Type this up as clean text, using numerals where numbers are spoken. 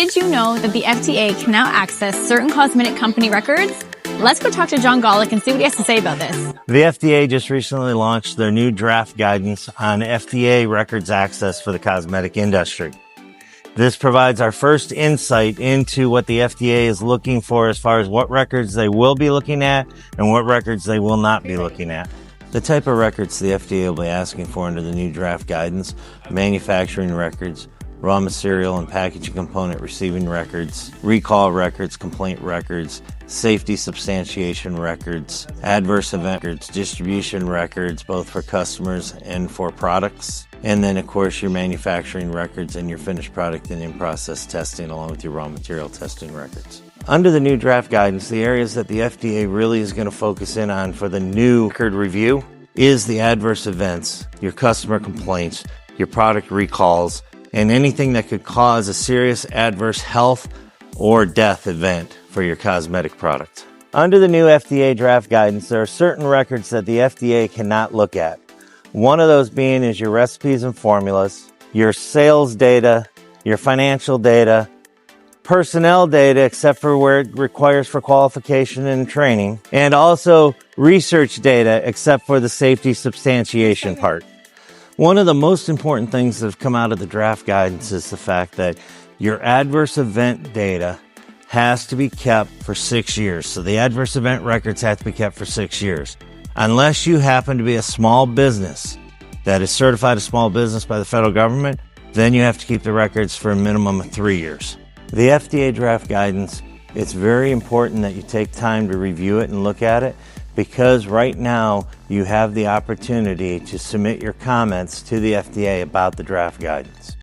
did you know that the FDA can now access certain cosmetic company records? Let's go talk to Jon Gawlak and see what he has to say about this. The FDA just recently launched their new draft guidance on FDA records access for the cosmetic industry. This provides our first insight into what the FDA is looking for as far as what records they will be looking at and what records they will not be looking at. The type of records the FDA will be asking for under the new draft guidance: manufacturing records, raw material and packaging component receiving records, recall records, complaint records, safety substantiation records, adverse event records, distribution records, both for customers and for products, and then of course your manufacturing records and your finished product and in-process testing along with your raw material testing records. Under the new draft guidance, the areas that the FDA really is going to focus in on for the new record review is the adverse events, your customer complaints, your product recalls, and anything that could cause a serious adverse health or death event for your cosmetic product. Under the new FDA draft guidance, there are certain records that the FDA cannot look at. One of those being is your recipes and formulas, your sales data, your financial data, personnel data except for where it requires for qualification and training, and also research data except for the safety substantiation part. One of the most important things that have come out of the draft guidance is the fact that your adverse event data has to be kept for 6 years. So the adverse event records have to be kept for 6 years. Unless you happen to be a small business that is certified a small business by the federal government, then you have to keep the records for a minimum of 3 years. The FDA draft guidance, it's very important that you take time to review it and look at it, because right now you have the opportunity to submit your comments to the FDA about the draft guidance.